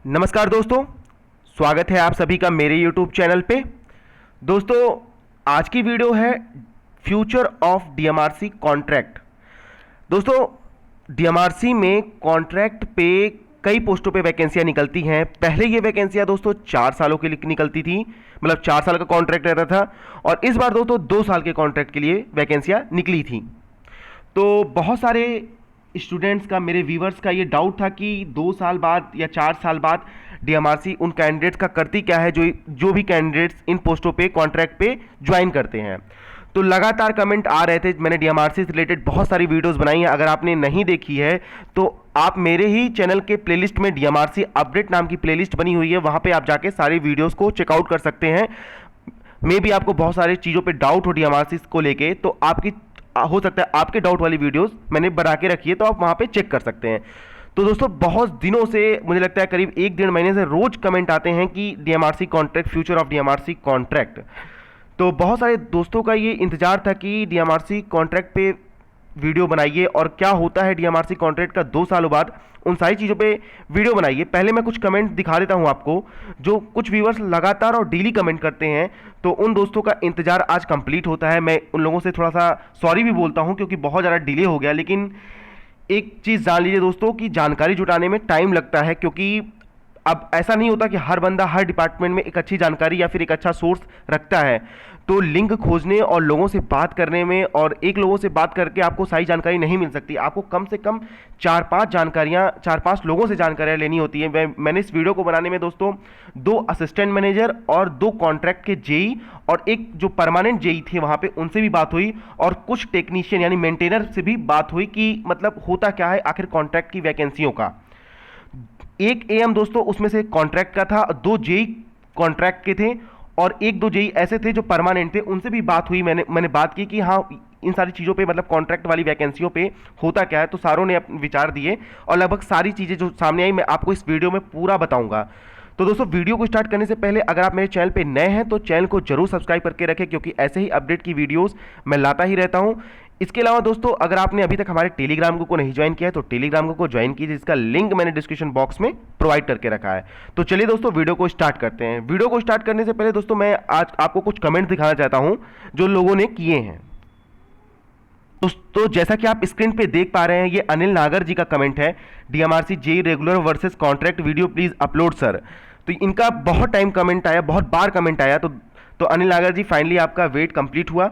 नमस्कार दोस्तों, स्वागत है आप सभी का मेरे YouTube चैनल पे। दोस्तों, आज की वीडियो है फ्यूचर ऑफ डीएमआरसी कॉन्ट्रैक्ट। दोस्तों, डीएमआरसी में कॉन्ट्रैक्ट पे कई पोस्टों पे वैकेंसियां निकलती हैं। पहले ये वैकेंसियां दोस्तों 4 सालों के लिए निकलती थी, मतलब 4 साल का कॉन्ट्रैक्ट रहता था, और इस बार दोस्तों 2 साल के कॉन्ट्रैक्ट के लिए वैकेंसियां निकली थी। तो बहुत सारे स्टूडेंट्स का, मेरे व्यूवर्स का ये डाउट था कि 2 साल बाद या 4 साल बाद डीएमआरसी उन कैंडिडेट्स का करती क्या है जो जो भी कैंडिडेट्स इन पोस्टों पे कॉन्ट्रैक्ट पे ज्वाइन करते हैं। तो लगातार कमेंट आ रहे थे। मैंने डीएमआरसी से रिलेटेड बहुत सारी वीडियोस बनाई हैं। अगर आपने नहीं देखी है तो आप मेरे ही चैनल के प्लेलिस्ट में डीएमआरसी अपडेट नाम की प्लेलिस्ट बनी हुई है, वहां पे आप जाके सारी वीडियोस को चेकआउट कर सकते हैं। मे भी आपको बहुत सारी चीज़ों पे डाउट हो डीएमआरसी को लेके, तो आपकी हो सकता है आपके डाउट वाली वीडियोस मैंने बना के रखी है, तो आप वहां पे चेक कर सकते हैं। तो दोस्तों, बहुत दिनों से, मुझे लगता है करीब 1-1.5 महीने से रोज कमेंट आते हैं कि DMRC contract, future of DMRC contract. तो बहुत सारे दोस्तों का ये इंतजार था कि डीएमआरसी कॉन्ट्रैक्ट पे वीडियो बनाइए और क्या होता है डीएमआरसी कॉन्ट्रैक्ट का 2 सालों बाद, उन सारी चीज़ों पे वीडियो बनाइए। पहले मैं कुछ कमेंट दिखा देता हूं आपको, जो कुछ व्यूवर्स लगातार और डेली कमेंट करते हैं, तो उन दोस्तों का इंतजार आज कंप्लीट होता है। मैं उन लोगों से थोड़ा सा सॉरी भी बोलता हूं क्योंकि बहुत ज़्यादा डिले हो गया, लेकिन एक चीज़ जान लीजिए दोस्तों कि जानकारी जुटाने में टाइम लगता है, क्योंकि अब ऐसा नहीं होता कि हर बंदा हर डिपार्टमेंट में एक अच्छी जानकारी या फिर एक अच्छा सोर्स रखता है। तो लिंक खोजने और लोगों से बात करने में, और एक लोगों से बात करके आपको सारी जानकारी नहीं मिल सकती। आपको कम से कम 4-5 लोगों से जानकारियाँ लेनी होती है। मैंने इस वीडियो को बनाने में दोस्तों 2 असिस्टेंट मैनेजर और 2 कॉन्ट्रैक्ट के जेई और एक जो परमानेंट जेई थे वहाँ पे, उनसे भी बात हुई, और कुछ टेक्नीशियन यानी मेंटेनर से भी बात हुई कि मतलब होता क्या है आखिर कॉन्ट्रैक्ट की वैकेंसियों का। एक एएम दोस्तों उसमें से कॉन्ट्रैक्ट का था, 2 जेई कॉन्ट्रैक्ट के थे, और 1-2 जेई ऐसे थे जो परमानेंट थे। उनसे भी बात हुई, मैंने बात की कि हाँ, इन सारी चीज़ों पे, मतलब कॉन्ट्रैक्ट वाली वैकेंसियों पे होता क्या है। तो सारों ने अपने विचार दिए और लगभग सारी चीज़ें जो सामने आई मैं आपको इस वीडियो में पूरा बताऊंगा। तो दोस्तों, वीडियो को स्टार्ट करने से पहले अगर आप मेरे चैनल पे नए हैं तो चैनल को जरूर सब्सक्राइब करके रखें, क्योंकि ऐसे ही अपडेट की वीडियोस मैं लाता ही रहता हूं। इसके अलावा दोस्तों, अगर आपने अभी तक हमारे टेलीग्राम ग्रुप को नहीं ज्वाइन किया है तो टेलीग्राम ग्रुप को ज्वाइन कीजिए, जिसका लिंक मैंने डिस्क्रिप्शन बॉक्स में प्रोवाइड करके रखा है। तो चलिए दोस्तों, वीडियो को स्टार्ट करते हैं। वीडियो को स्टार्ट करने से पहले दोस्तों, मैं आज आपको कुछ कमेंट दिखाना चाहता हूं जो लोगों ने किए हैं। दोस्तों, जैसा कि आप स्क्रीन पे देख पा रहे हैं, ये अनिल नागर जी का कमेंट है। DMRC JE regular versus contract video please upload sir. तो इनका बहुत टाइम कमेंट आया, बहुत बार कमेंट आया। तो अनिल नागर जी, फाइनली आपका वेट कंप्लीट हुआ,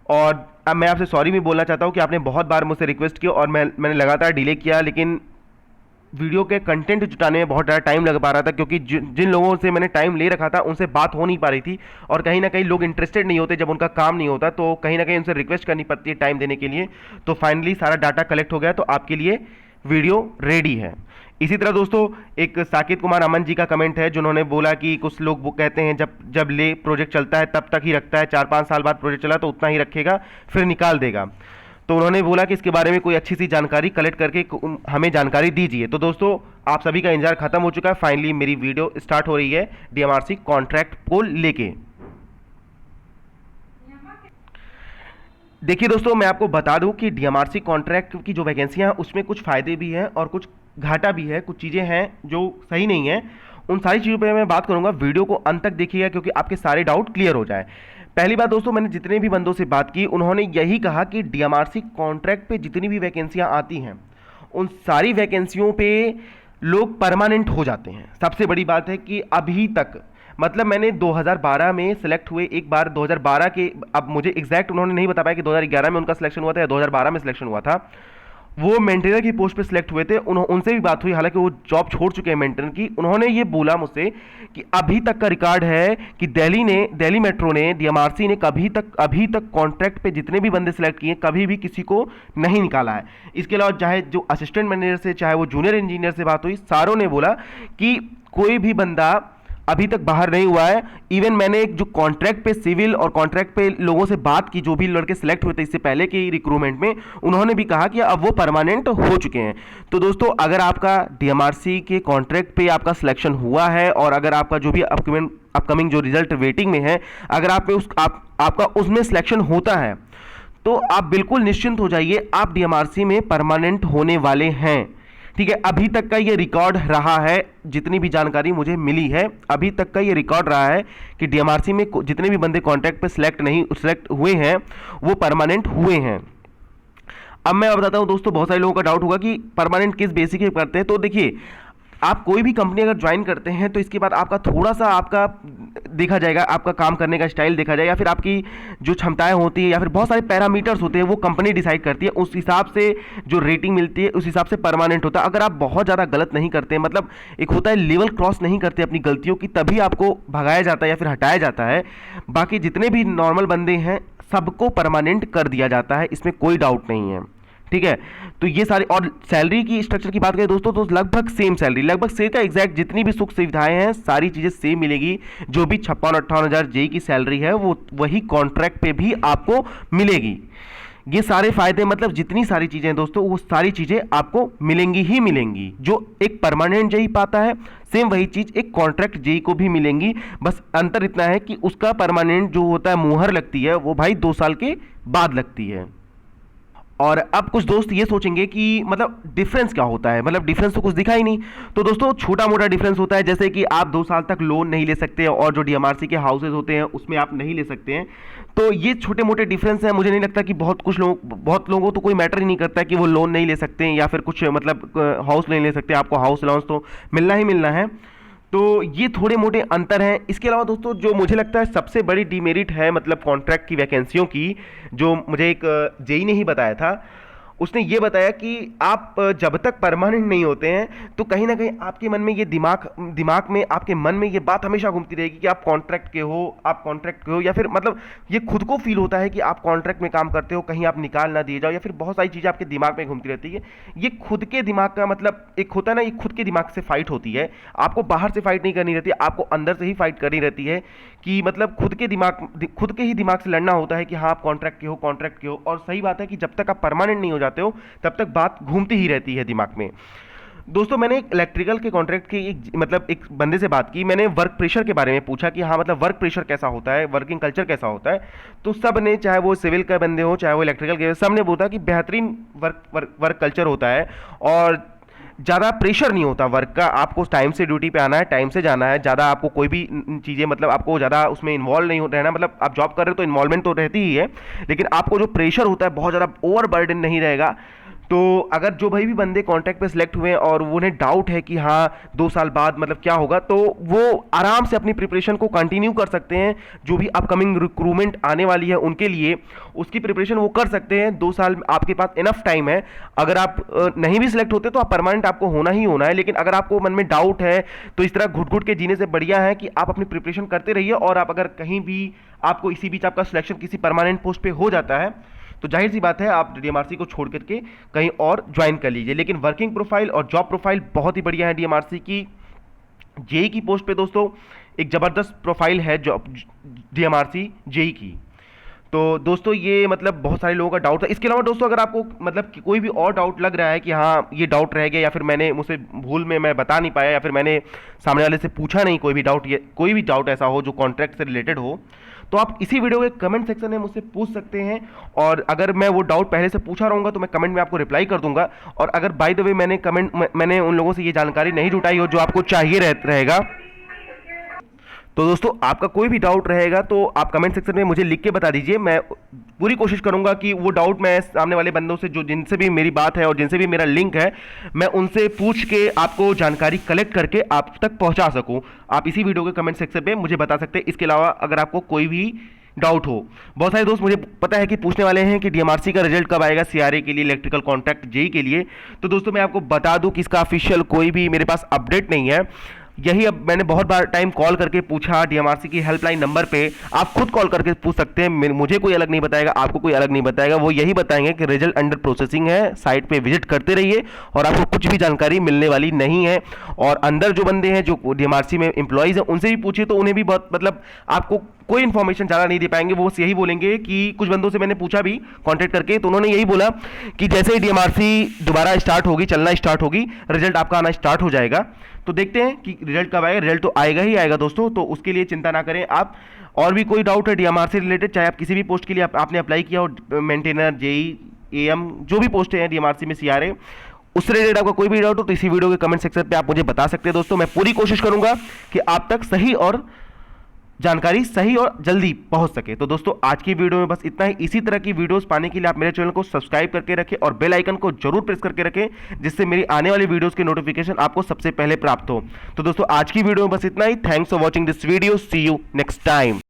और अब मैं आपसे सॉरी भी बोलना चाहता हूं कि आपने बहुत बार मुझसे रिक्वेस्ट किया और मैंने लगातार डिले किया, लेकिन वीडियो के कंटेंट जुटाने में बहुत ज़्यादा टाइम लग पा रहा था, क्योंकि जिन लोगों से मैंने टाइम ले रखा था उनसे बात हो नहीं पा रही थी, और कहीं ना कहीं लोग इंटरेस्टेड नहीं होते जब उनका काम नहीं होता, तो कहीं ना कहीं उनसे रिक्वेस्ट करनी पड़ती है टाइम देने के लिए। तो फाइनली सारा डाटा कलेक्ट हो गया, तो आपके लिए वीडियो रेडी है। इसी तरह दोस्तों, एक साकिब कुमार अमन जी का कमेंट है, जिन्होंने बोला कि कुछ लोग वो कहते हैं जब जब ले प्रोजेक्ट चलता है तब तक ही रखता है, 4-5 साल बाद प्रोजेक्ट चला तो उतना ही रखेगा, फिर निकाल देगा। तो उन्होंने बोला कि इसके बारे में कोई अच्छी सी जानकारी कलेक्ट करके हमें जानकारी दीजिए। तो दोस्तों, आप सभी का इंतजार खत्म हो चुका है, फाइनली मेरी वीडियो स्टार्ट हो रही है डीएमआरसी कॉन्ट्रैक्ट को लेके। देखिए दोस्तों, मैं आपको बता दूं कि डीएमआरसी कॉन्ट्रैक्ट की जो वैकेंसियां हैं उसमें कुछ फ़ायदे भी हैं और कुछ घाटा भी है, कुछ चीज़ें हैं जो सही नहीं है। उन सारी चीज़ों पे मैं बात करूंगा। वीडियो को अंत तक देखिएगा, क्योंकि आपके सारे डाउट क्लियर हो जाए। पहली बात दोस्तों, मैंने जितने भी बंदों से बात की उन्होंने यही कहा कि डीएमआरसी कॉन्ट्रैक्ट पे जितनी भी वैकेंसियाँ आती हैं उन सारी वैकेंसियों पे लोग परमानेंट हो जाते हैं। सबसे बड़ी बात है कि अभी तक, मतलब मैंने 2012 में सिलेक्ट हुए एक बार, 2012 के, अब मुझे एग्जैक्ट उन्होंने नहीं बता पाया कि 2011 में उनका सिलेक्शन हुआ था या 2012 में सिलेक्शन हुआ था। वो मेंटेनर की पोस्ट पे सिलेक्ट हुए थे, उनसे भी बात हुई, हालांकि वो जॉब छोड़ चुके हैं मेंटेनर की। उन्होंने ये बोला मुझसे कि अभी तक का रिकॉर्ड है कि दिल्ली मेट्रो ने, डीएमआरसी ने अभी तक कॉन्ट्रैक्ट पे जितने भी बंदे सिलेक्ट किए कभी भी किसी को नहीं निकाला है। इसके अलावा चाहे जो असिस्टेंट मैनेजर से, चाहे वो जूनियर इंजीनियर से बात हुई, सारों ने बोला कि कोई भी बंदा अभी तक बाहर नहीं हुआ है। इवन मैंने एक जो कॉन्ट्रैक्ट पे सिविल और कॉन्ट्रैक्ट पे लोगों से बात की, जो भी लड़के सिलेक्ट हुए थे इससे पहले के रिक्रूटमेंट में, उन्होंने भी कहा कि अब वो परमानेंट हो चुके हैं। तो दोस्तों, अगर आपका डीएमआरसी के कॉन्ट्रैक्ट पे आपका सिलेक्शन हुआ है और अगर आपका जो भी अपकमिंग जो रिजल्ट वेटिंग में है, अगर आपका उसमें सिलेक्शन होता है तो आप बिल्कुल निश्चिंत हो जाइए, आप डीएमआरसी में परमानेंट होने वाले हैं। ठीक है, अभी तक का ये रिकॉर्ड रहा है, जितनी भी जानकारी मुझे मिली है अभी तक का ये रिकॉर्ड रहा है कि डीएमआरसी में जितने भी बंदे कॉन्ट्रैक्ट पे सिलेक्ट हुए हैं वो परमानेंट हुए हैं। अब मैं बताता हूं दोस्तों, बहुत सारे लोगों का डाउट होगा कि परमानेंट किस बेसिस पे करते हैं। तो देखिए, आप कोई भी कंपनी अगर ज्वाइन करते हैं तो इसके बाद आपका थोड़ा सा आपका देखा जाएगा, आपका काम करने का स्टाइल देखा जाएगा, या फिर आपकी जो क्षमताएं होती है या फिर बहुत सारे पैरामीटर्स होते हैं वो कंपनी डिसाइड करती है, उस हिसाब से जो रेटिंग मिलती है उस हिसाब से परमानेंट होता है। अगर आप बहुत ज़्यादा गलत नहीं करते, मतलब एक होता है लेवल क्रॉस नहीं करते अपनी गलतियों की, तभी आपको भगाया जाता है या फिर हटाया जाता है। बाकी जितने भी नॉर्मल बंदे हैं सबको परमानेंट कर दिया जाता है, इसमें कोई डाउट नहीं है। ठीक है, तो ये सारी, और सैलरी की स्ट्रक्चर की बात करें दोस्तों तो लगभग सेम सैलरी, लगभग सेम का एग्जैक्ट जितनी भी सुख सुविधाएं हैं सारी चीज़ें सेम मिलेगी। जो भी 56-58 हज़ार जेई की सैलरी है वो वही कॉन्ट्रैक्ट पे भी आपको मिलेगी। ये सारे फायदे, मतलब जितनी सारी चीज़ें हैं दोस्तों वो सारी चीज़ें आपको मिलेंगी ही मिलेंगी। जो एक परमानेंट जेई पाता है सेम वही चीज़ एक कॉन्ट्रैक्ट जेई को भी मिलेंगी। बस अंतर इतना है कि उसका परमानेंट जो होता है मुहर लगती है वो भाई 2 साल के बाद लगती है। और अब कुछ दोस्त ये सोचेंगे कि मतलब डिफरेंस क्या होता है, मतलब डिफरेंस तो कुछ दिखा ही नहीं। तो दोस्तों छोटा मोटा डिफरेंस होता है, जैसे कि आप 2 साल तक लोन नहीं ले सकते और जो डीएमआरसी के हाउसेज होते हैं उसमें आप नहीं ले सकते हैं। तो ये छोटे मोटे डिफरेंस हैं। मुझे नहीं लगता कि बहुत लोगों को तो कोई मैटर ही नहीं करता कि वो लोन नहीं ले सकते हैं या फिर कुछ मतलब हाउस नहीं ले सकते, आपको हाउस अलाउंस तो मिलना ही मिलना है। तो ये थोड़े मोटे अंतर हैं। इसके अलावा दोस्तों जो मुझे लगता है सबसे बड़ी डीमेरिट है मतलब कॉन्ट्रैक्ट की वैकेंसियों की, जो मुझे एक जेई ने ही बताया था, उसने ये बताया कि आप जब तक परमानेंट नहीं होते हैं तो कहीं ना कहीं आपके मन में ये दिमाग में आपके मन में ये बात हमेशा घूमती रहेगी कि आप कॉन्ट्रैक्ट के हो, या फिर मतलब ये खुद को फील होता है कि आप कॉन्ट्रैक्ट में काम करते हो, कहीं आप निकाल ना दिए जाओ, या फिर बहुत सारी चीज़ें आपके दिमाग में घूमती रहती है। ये खुद के दिमाग का मतलब एक होता है ना, ये खुद के दिमाग से फाइट होती है। आपको बाहर से फाइट नहीं करनी रहती, आपको अंदर से ही फाइट करनी रहती है कि मतलब खुद के ही दिमाग से लड़ना होता है कि हाँ आप कॉन्ट्रैक्ट के हो। और सही बात है कि जब तक आप परमानेंट नहीं हो जाते हो तब तक बात घूमती ही रहती है दिमाग में। दोस्तों मैंने एक इलेक्ट्रिकल के कॉन्ट्रैक्ट की एक बंदे से बात की, मैंने वर्क प्रेशर के बारे में पूछा कि हाँ मतलब वर्क प्रेशर कैसा होता है, वर्किंग कल्चर कैसा होता है। तो सब ने, चाहे वो सिविल के बंदे हो चाहे वो इलेक्ट्रिकल के, सब ने बोला कि बेहतरीन वर्क कल्चर होता है और ज़्यादा प्रेशर नहीं होता वर्क का। आपको टाइम से ड्यूटी पे आना है, टाइम से जाना है, ज़्यादा आपको कोई भी चीज़ें मतलब आपको ज़्यादा उसमें इन्वॉल्व नहीं रहना। मतलब आप जॉब कर रहे हो तो इन्वॉल्वमेंट तो रहती ही है, लेकिन आपको जो प्रेशर होता है बहुत ज़्यादा ओवर बर्डन नहीं रहेगा। तो अगर जो भाई भी बंदे कॉन्ट्रैक्ट पे सिलेक्ट हुए हैं और उन्हें डाउट है कि हाँ 2 साल बाद मतलब क्या होगा, तो वो आराम से अपनी प्रिपरेशन को कंटिन्यू कर सकते हैं। जो भी अपकमिंग रिक्रूटमेंट आने वाली है उनके लिए उसकी प्रिपरेशन वो कर सकते हैं। 2 साल आपके पास इनफ टाइम है। अगर आप नहीं भी सिलेक्ट होते तो आप परमानेंट आपको होना ही होना है, लेकिन अगर आपको मन में डाउट है तो इस तरह घुट घुट के जीने से बढ़िया है कि आप अपनी प्रिपरेशन करते रहिए। और आप अगर कहीं भी आपको इसी बीच आपका सिलेक्शन किसी परमानेंट पोस्ट पे हो जाता है तो जाहिर सी बात है आप डीएमआरसी को छोड़ करके कहीं और ज्वाइन कर लीजिए। लेकिन वर्किंग प्रोफाइल और जॉब प्रोफाइल बहुत ही बढ़िया है डीएमआरसी की। जेई की पोस्ट पे दोस्तों एक ज़बरदस्त प्रोफाइल है जॉब डीएमआरसी जेई की। तो दोस्तों ये मतलब बहुत सारे लोगों का डाउट है। इसके अलावा दोस्तों अगर आपको मतलब कि कोई भी और डाउट लग रहा है कि हाँ ये डाउट रह गया, या फिर मुझसे भूल में मैं बता नहीं पाया, या फिर मैंने सामने वाले से पूछा नहीं, कोई भी डाउट ऐसा हो जो कॉन्ट्रैक्ट से रिलेटेड हो, तो आप इसी वीडियो के कमेंट सेक्शन में मुझसे पूछ सकते हैं। और अगर मैं वो डाउट पहले से पूछा रहूँगा तो मैं कमेंट में आपको रिप्लाई कर दूंगा। और अगर बाय द वे मैंने उन लोगों से ये जानकारी नहीं जुटाई हो जो आपको चाहिए रहेगा, तो दोस्तों आपका कोई भी डाउट रहेगा तो आप कमेंट सेक्शन में मुझे लिख के बता दीजिए। मैं पूरी कोशिश करूंगा कि वो डाउट मैं सामने वाले बंदों से जिनसे भी मेरी बात है और जिनसे भी मेरा लिंक है, मैं उनसे पूछ के आपको जानकारी कलेक्ट करके आप तक पहुंचा सकूं। आप इसी वीडियो के कमेंट सेक्शन में मुझे बता सकते हैं। इसके अलावा अगर आपको कोई भी डाउट हो, बहुत सारे दोस्त मुझे पता है कि पूछने वाले हैं कि डीएमआरसी का रिजल्ट कब आएगा सीआरए के लिए, इलेक्ट्रिकल कॉन्ट्रैक्ट जेई के लिए। तो दोस्तों मैं आपको बता दूं कि इसका ऑफिशियल कोई भी मेरे पास अपडेट नहीं है। यही अब मैंने बहुत बार टाइम कॉल करके पूछा डीएमआरसी की हेल्पलाइन नंबर पे, आप खुद कॉल करके पूछ सकते हैं। मुझे कोई अलग नहीं बताएगा, आपको कोई अलग नहीं बताएगा। वो यही बताएंगे कि रिजल्ट अंडर प्रोसेसिंग है, साइट पे विजिट करते रहिए और आपको कुछ भी जानकारी मिलने वाली नहीं है। और अंदर जो बंदे हैं जो डीएमआरसी में एम्प्लॉइज हैं उनसे भी पूछिए तो उन्हें भी बहुत मतलब आपको कोई इन्फॉर्मेशन ज़्यादा नहीं दे पाएंगे। वो बस यही बोलेंगे कि कुछ बंदों से मैंने पूछा भी कॉन्टेक्ट करके, तो उन्होंने यही बोला कि जैसे ही डीएमआरसी दोबारा स्टार्ट होगी, चलना स्टार्ट होगी, रिजल्ट आपका आना स्टार्ट हो जाएगा। तो देखते हैं कि रिजल्ट कब आएगा। रिजल्ट तो आएगा ही आएगा दोस्तों, तो उसके लिए चिंता ना करें आप। और भी कोई डाउट है डीएमआरसी रिलेटेड, चाहे आप किसी भी पोस्ट के लिए आपने अप्लाई किया हो, मेंटेनर, जेई, एएम, जो भी पोस्ट है डीएमआरसी में सीआरए, उससे रिलेटेड आपका कोई भी डाउट हो तो इसी वीडियो के कमेंट सेक्शन पे आप मुझे बता सकते हैं दोस्तों। मैं पूरी कोशिश करूंगा कि आप तक सही और जानकारी सही और जल्दी पहुंच सके। तो दोस्तों आज की वीडियो में बस इतना ही। इसी तरह की वीडियोस पाने के लिए आप मेरे चैनल को सब्सक्राइब करके रखें और बेल आइकन को जरूर प्रेस करके रखें, जिससे मेरी आने वाली वीडियोस की नोटिफिकेशन आपको सबसे पहले प्राप्त हो। तो दोस्तों आज की वीडियो में बस इतना ही। Thanks for watching this video, see you next time.